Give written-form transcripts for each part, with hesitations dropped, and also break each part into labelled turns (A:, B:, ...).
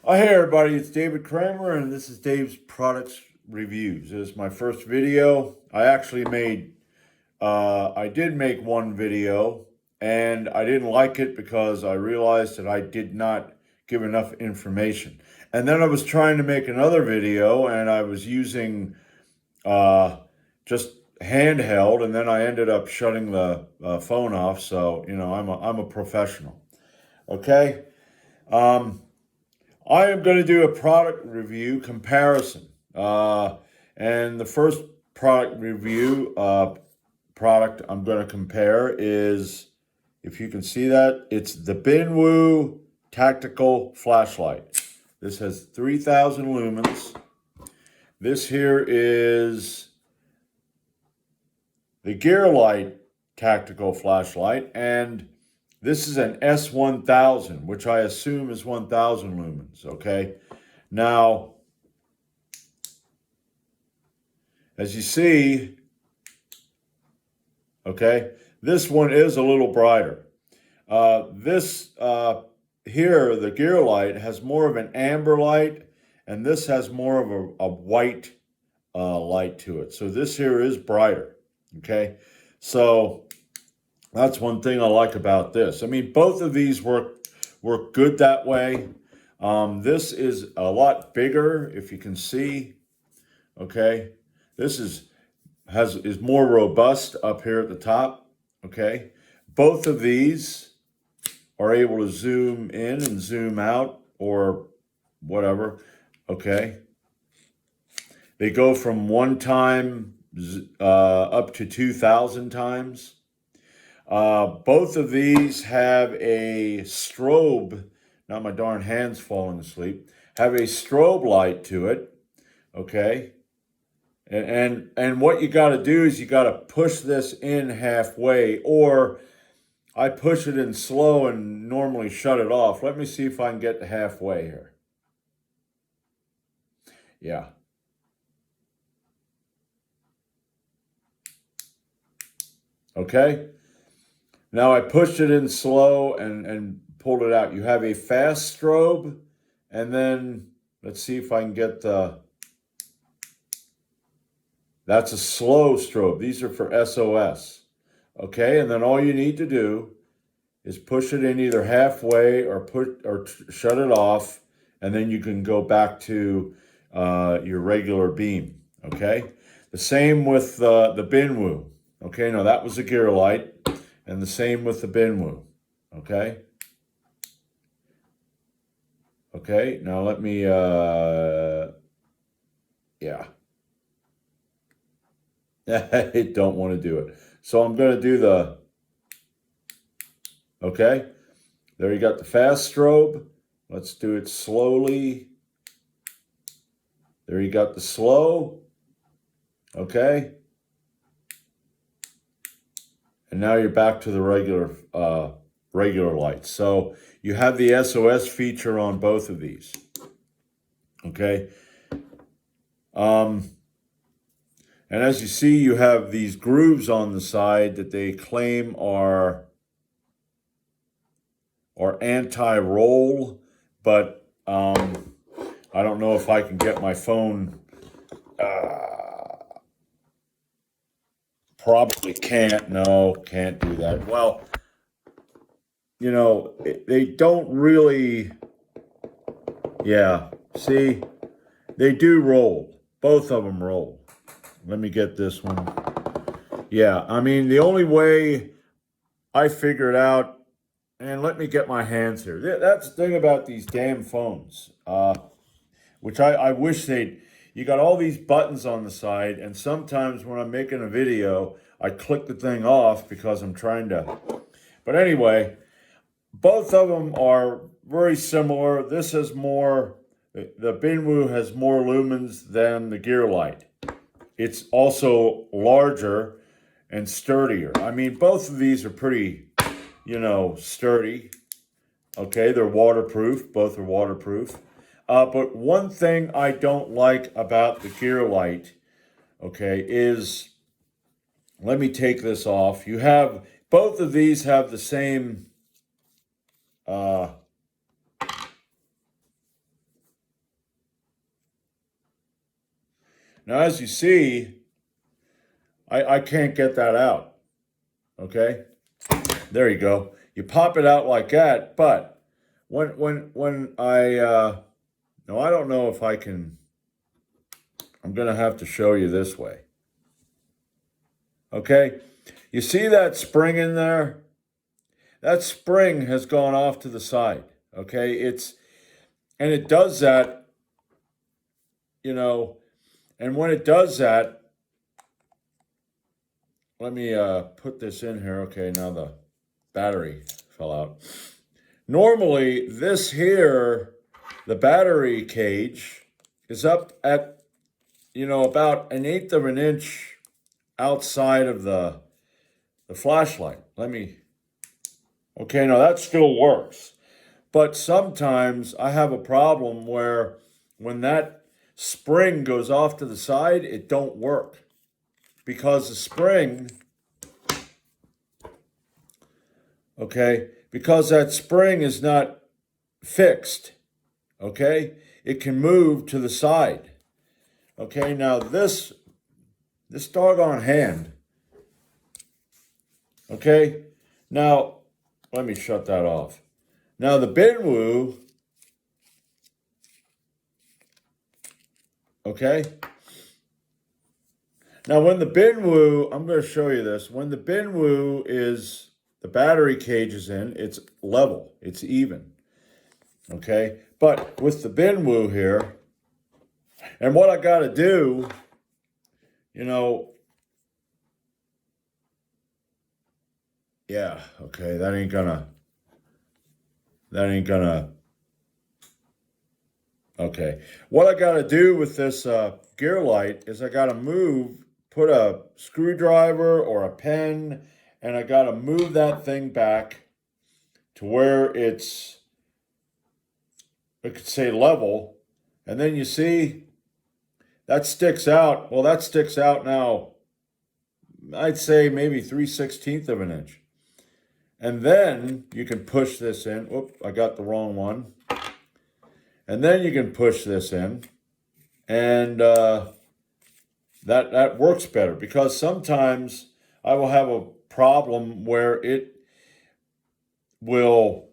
A: Oh, hey everybody, it's David Kramer and this is Dave's Products Reviews. This is my first video. I did make one video and I didn't like it because I realized that I did not give enough information. And then I was trying to make another video and I was using just handheld, and then I ended up shutting the phone off. So, I'm a professional. Okay. Um, I am going to do a product review comparison. And the first product review product I'm going to compare is, if you can see that, it's the Binwo Tactical Flashlight. This has 3,000 lumens. This here is the Gearlight Tactical Flashlight, and this is an S1000, which I assume is 1,000 lumens, okay? Now, as you see, okay, this one is a little brighter. Here, the Gearlight has more of an amber light, and this has more of a white light to it. So this here is brighter, okay? So that's one thing I like about this. I mean, both of these work good that way. This is a lot bigger, if you can see. Okay, this is more robust up here at the top. Okay, both of these are able to zoom in and zoom out or whatever. Okay, they go from one time up to 2,000 times. Both of these have a strobe, not my darn hands falling asleep, have a strobe light to it, okay? And what you got to do is you got to push this in halfway, or I push it in slow and normally shut it off. Let me see if I can get to halfway here. Yeah. Okay. Now I pushed it in slow and pulled it out. You have a fast strobe, and then let's see if I can get that's a slow strobe. These are for SOS. Okay, and then all you need to do is push it in either halfway or shut it off, and then you can go back to your regular beam. Okay, the same with the Binwo. Okay, now that was a Gearlight. And the same with the Binwo, okay? Okay, now let me, yeah. I don't want to do it. So I'm going to do okay? There you got the fast strobe. Let's do it slowly. There you got the slow, okay? And now you're back to the regular lights. So you have the SOS feature on both of these. Okay. And as you see, you have these grooves on the side that they claim are anti-roll, but I don't know if I can get my phone. Probably can't. No, can't do that. Well, they don't really. Yeah, see, they do roll. Both of them roll. Let me get this one. Yeah, I mean, the only way I figured out, and let me get my hands here. That's the thing about these damn phones, which I wish you got all these buttons on the side, and sometimes when I'm making a video, I click the thing off because I'm trying to. But anyway, both of them are very similar. This has more, the Binwo has more lumens than the Gearlight. It's also larger and sturdier. I mean, both of these are pretty, sturdy. Okay, they're waterproof. Both are waterproof. But one thing I don't like about the Gearlight, okay, is, let me take this off. Both of these have the same Now, as you see, I can't get that out, okay? There you go. You pop it out like that, but when no, I don't know if I can, I'm going to have to show you this way. Okay? You see that spring in there? That spring has gone off to the side, okay? And it does that, you know, and when it does that, let me put this in here. Okay, now the battery fell out. Normally, this here, the battery cage, is up at, about 1/8 of an inch outside of the flashlight. Okay, now that still works. But sometimes I have a problem where when that spring goes off to the side, it don't work. Because the spring, okay, because that spring is not fixed, okay, it can move to the side. Okay, now this doggone hand, okay, now let me shut that off. Now the Binwo, okay, now when the Binwo, I'm going to show you this, when the Binwo is, the battery cage is in, it's level, it's even, okay, but with the Binwo here, and what I got to do, yeah, okay, that ain't gonna, okay. What I got to do with this Gearlight is I got to put a screwdriver or a pen, and I got to move that thing back to where it could say level, and then you see, that sticks out. Well, that sticks out now, I'd say maybe 3/16 of an inch. And then you can push this in. Whoop, I got the wrong one. And then you can push this in. And that works better. Because sometimes I will have a problem where it will,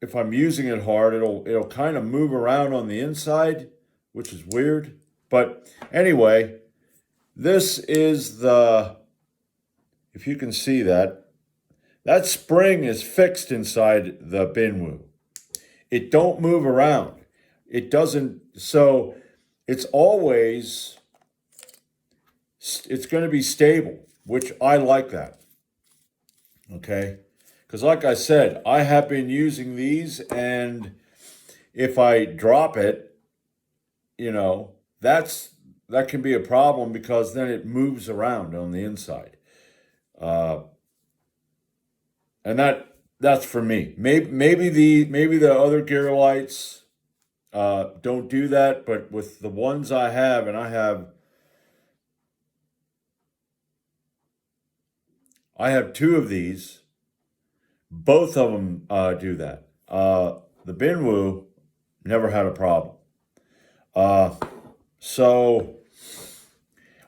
A: if I'm using it hard, it'll kind of move around on the inside, which is weird. But anyway, this is if you can see that spring is fixed inside the Binwo. It don't move around. It doesn't, so it's going to be stable, which I like that. Okay? Because like I said, I have been using these, and if I drop it, that can be a problem because then it moves around on the inside. And that's for me. Maybe the other Gearlights don't do that, but with the ones I have, and I have 2 of these, both of them do that. The Binwo never had a problem. So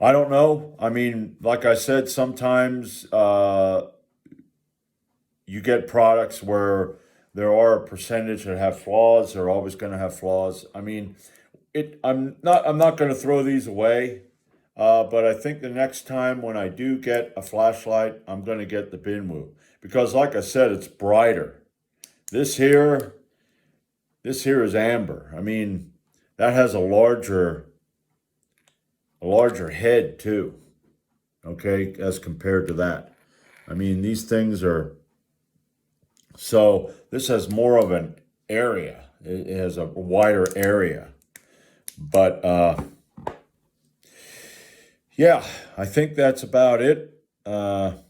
A: I don't know. I mean, like I said, sometimes you get products where there are a percentage that have flaws. They're always going to have flaws. I mean, I'm not going to throw these away, but I think the next time when I do get a flashlight, I'm going to get the Binwo because, like I said, it's brighter. This here is amber. I mean, that has a larger head too. Okay, as compared to that. I mean, these things are. So this has more of an area. It has a wider area. But yeah, I think that's about it. Like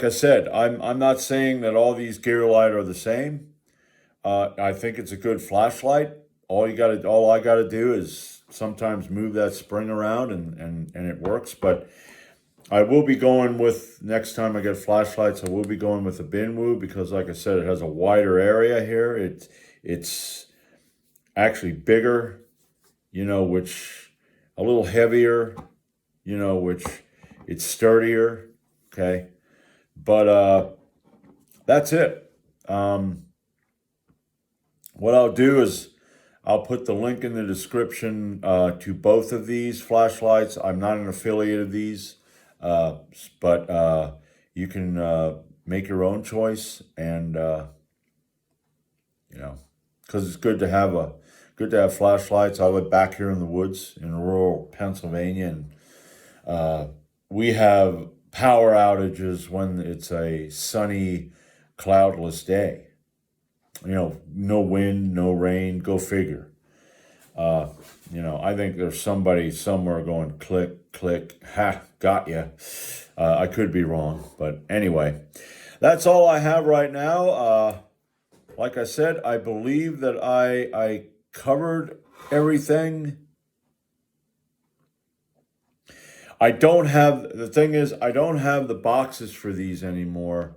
A: I said, I'm not saying that all these Gearlight are the same. I think it's a good flashlight. All I gotta do is sometimes move that spring around and it works. But I will be going with, next time I get flashlights, I will be going with the Binwo because, like I said, it has a wider area here. It's actually bigger which a little heavier, which it's sturdier. Okay. But that's it. What I'll do is I'll put the link in the description to both of these flashlights. I'm not an affiliate of these, but you can make your own choice, and because it's good to have flashlights. I live back here in the woods in rural Pennsylvania, and we have power outages when it's a sunny, cloudless day. No wind, no rain, go figure. I think there's somebody somewhere going click, click, ha, got ya. I could be wrong, but anyway, that's all I have right now. Like I said, I believe that I covered everything. The thing is, I don't have the boxes for these anymore.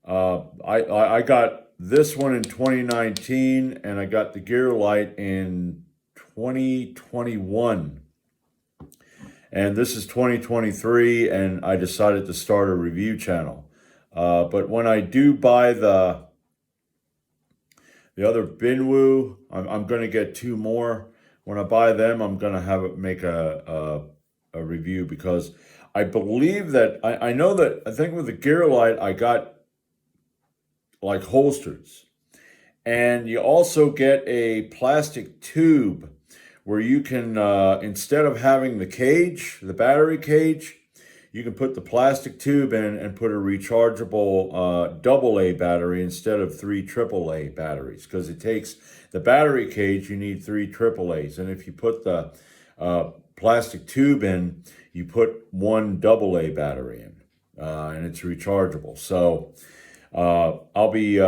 A: I got this one in 2019, and I got the Gearlight in 2021. And this is 2023, and I decided to start a review channel. But when I do buy the other Binwo, I'm going to get 2 more. When I buy them, I'm going to make a review, because I believe that, I know that, I think with the Gearlight, I got like holsters. And you also get a plastic tube where you can, instead of having the battery cage, you can put the plastic tube in and put a rechargeable AA battery instead of 3 AAA batteries, because it takes the battery cage, you need 3 AAAs. And if you put the plastic tube in, you put 1 AA battery in, and it's rechargeable. So I'll be,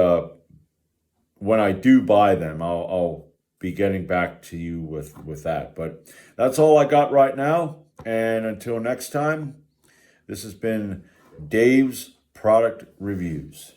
A: when I do buy them, I'll be getting back to you with that. But that's all I got right now. And until next time, this has been Dave's Product Reviews.